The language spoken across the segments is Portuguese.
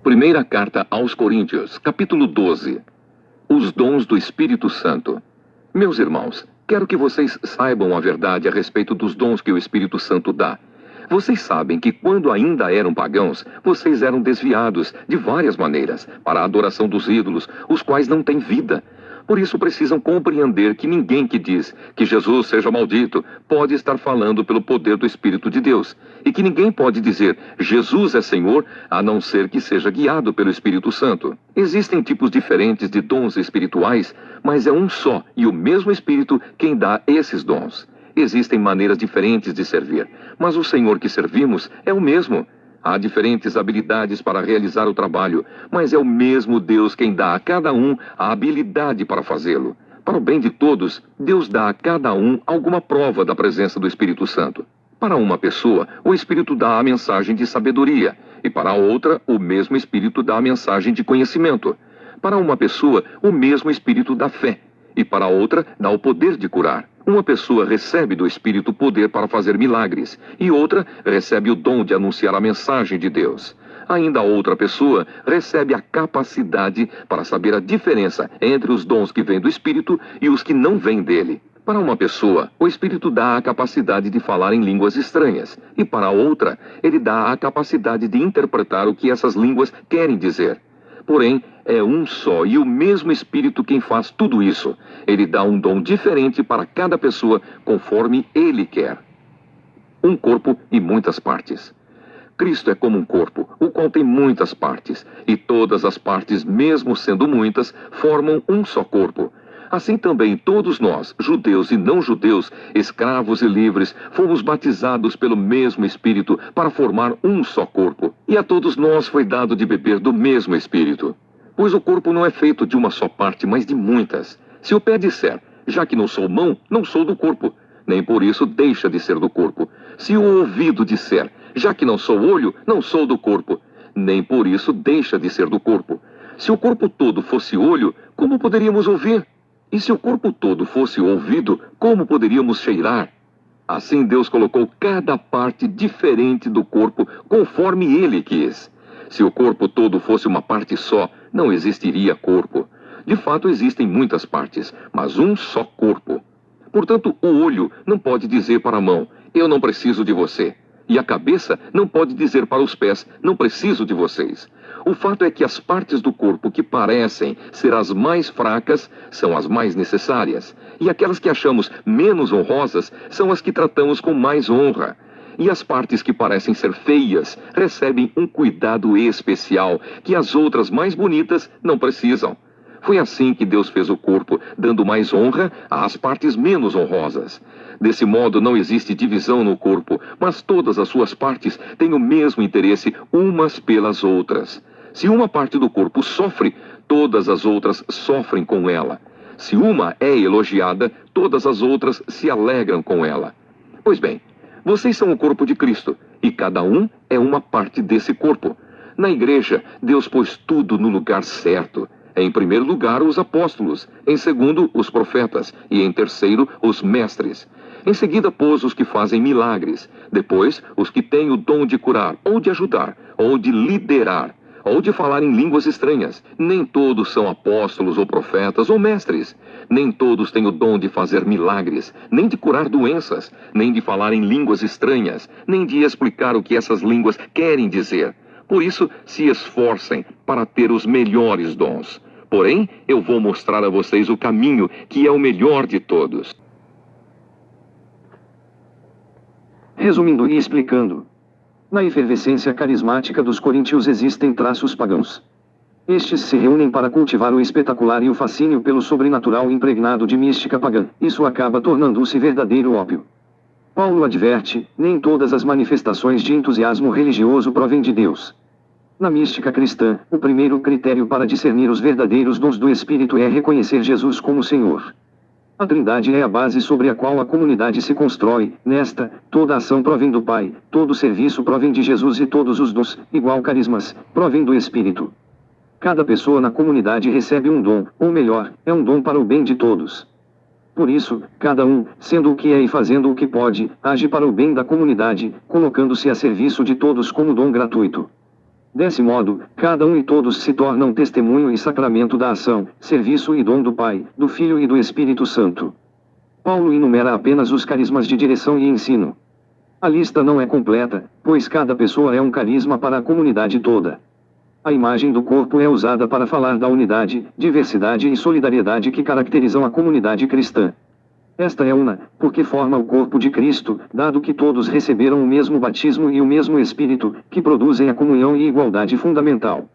Primeira carta aos Coríntios, capítulo 12. Os dons do Espírito Santo. Meus irmãos, quero que vocês saibam a verdade a respeito dos dons que o Espírito Santo dá. Vocês sabem que quando ainda eram pagãos, vocês eram desviados de várias maneiras para a adoração dos ídolos, os quais não têm vida. Por isso precisam compreender que ninguém que diz que Jesus seja maldito pode estar falando pelo poder do Espírito de Deus. E que ninguém pode dizer Jesus é Senhor a não ser que seja guiado pelo Espírito Santo. Existem tipos diferentes de dons espirituais, mas é um só e o mesmo Espírito quem dá esses dons. Existem maneiras diferentes de servir, mas o Senhor que servimos é o mesmo. Há diferentes habilidades para realizar o trabalho, mas é o mesmo Deus quem dá a cada um a habilidade para fazê-lo. Para o bem de todos, Deus dá a cada um alguma prova da presença do Espírito Santo. Para uma pessoa, o Espírito dá a mensagem de sabedoria, e para a outra, o mesmo Espírito dá a mensagem de conhecimento. Para uma pessoa, o mesmo Espírito dá fé, e para a outra, dá o poder de curar. Uma pessoa recebe do Espírito poder para fazer milagres, e outra recebe o dom de anunciar a mensagem de Deus. Ainda outra pessoa recebe a capacidade para saber a diferença entre os dons que vêm do Espírito e os que não vêm dele. Para uma pessoa, o Espírito dá a capacidade de falar em línguas estranhas, e para outra, ele dá a capacidade de interpretar o que essas línguas querem dizer. Porém, é um só e o mesmo Espírito quem faz tudo isso. Ele dá um dom diferente para cada pessoa, conforme ele quer. Um corpo e muitas partes. Cristo é como um corpo, o qual tem muitas partes, e todas as partes, mesmo sendo muitas, formam um só corpo. Assim também todos nós, judeus e não judeus, escravos e livres, fomos batizados pelo mesmo Espírito para formar um só corpo. E a todos nós foi dado de beber do mesmo Espírito. Pois o corpo não é feito de uma só parte, mas de muitas. Se o pé disser, já que não sou mão, não sou do corpo, nem por isso deixa de ser do corpo. Se o ouvido disser, já que não sou olho, não sou do corpo, nem por isso deixa de ser do corpo. Se o corpo todo fosse olho, como poderíamos ouvir? E se o corpo todo fosse ouvido, como poderíamos cheirar? Assim Deus colocou cada parte diferente do corpo, conforme Ele quis. Se o corpo todo fosse uma parte só, não existiria corpo. De fato, existem muitas partes, mas um só corpo. Portanto, o olho não pode dizer para a mão, eu não preciso de você. E a cabeça não pode dizer para os pés, não preciso de vocês. O fato é que as partes do corpo que parecem ser as mais fracas são as mais necessárias. E aquelas que achamos menos honrosas são as que tratamos com mais honra. E as partes que parecem ser feias recebem um cuidado especial que as outras mais bonitas não precisam. Foi assim que Deus fez o corpo, dando mais honra às partes menos honrosas. Desse modo não existe divisão no corpo, mas todas as suas partes têm o mesmo interesse umas pelas outras. Se uma parte do corpo sofre, todas as outras sofrem com ela. Se uma é elogiada, todas as outras se alegram com ela. Pois bem, vocês são o corpo de Cristo, e cada um é uma parte desse corpo. Na igreja, Deus pôs tudo no lugar certo. Em primeiro lugar, os apóstolos. Em segundo, os profetas. E em terceiro, os mestres. Em seguida, pôs os que fazem milagres. Depois, os que têm o dom de curar, ou de ajudar, ou de liderar, ou de falar em línguas estranhas. Nem todos são apóstolos ou profetas ou mestres. Nem todos têm o dom de fazer milagres, nem de curar doenças, nem de falar em línguas estranhas, nem de explicar o que essas línguas querem dizer. Por isso, se esforcem para ter os melhores dons. Porém, eu vou mostrar a vocês o caminho que é o melhor de todos. Resumindo e explicando. Na efervescência carismática dos coríntios existem traços pagãos. Estes se reúnem para cultivar o espetacular e o fascínio pelo sobrenatural impregnado de mística pagã. Isso acaba tornando-se verdadeiro ópio. Paulo adverte, nem todas as manifestações de entusiasmo religioso provêm de Deus. Na mística cristã, o primeiro critério para discernir os verdadeiros dons do Espírito é reconhecer Jesus como Senhor. A Trindade é a base sobre a qual a comunidade se constrói. Nesta, toda ação provém do Pai, todo serviço provém de Jesus e todos os dons, igual carismas, provém do Espírito. Cada pessoa na comunidade recebe um dom, ou melhor, é um dom para o bem de todos. Por isso, cada um, sendo o que é e fazendo o que pode, age para o bem da comunidade, colocando-se a serviço de todos como dom gratuito. Desse modo, cada um e todos se tornam testemunho e sacramento da ação, serviço e dom do Pai, do Filho e do Espírito Santo. Paulo enumera apenas os carismas de direção e ensino. A lista não é completa, pois cada pessoa é um carisma para a comunidade toda. A imagem do corpo é usada para falar da unidade, diversidade e solidariedade que caracterizam a comunidade cristã. Esta é una, porque forma o corpo de Cristo, dado que todos receberam o mesmo batismo e o mesmo Espírito, que produzem a comunhão e igualdade fundamental.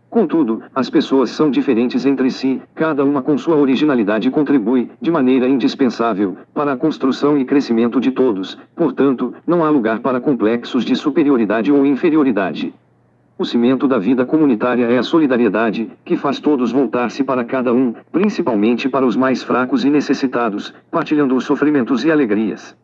Contudo, as pessoas são diferentes entre si, cada uma com sua originalidade contribui, de maneira indispensável, para a construção e crescimento de todos, portanto, não há lugar para complexos de superioridade ou inferioridade. O cimento da vida comunitária é a solidariedade, que faz todos voltar-se para cada um, principalmente para os mais fracos e necessitados, partilhando os sofrimentos e alegrias.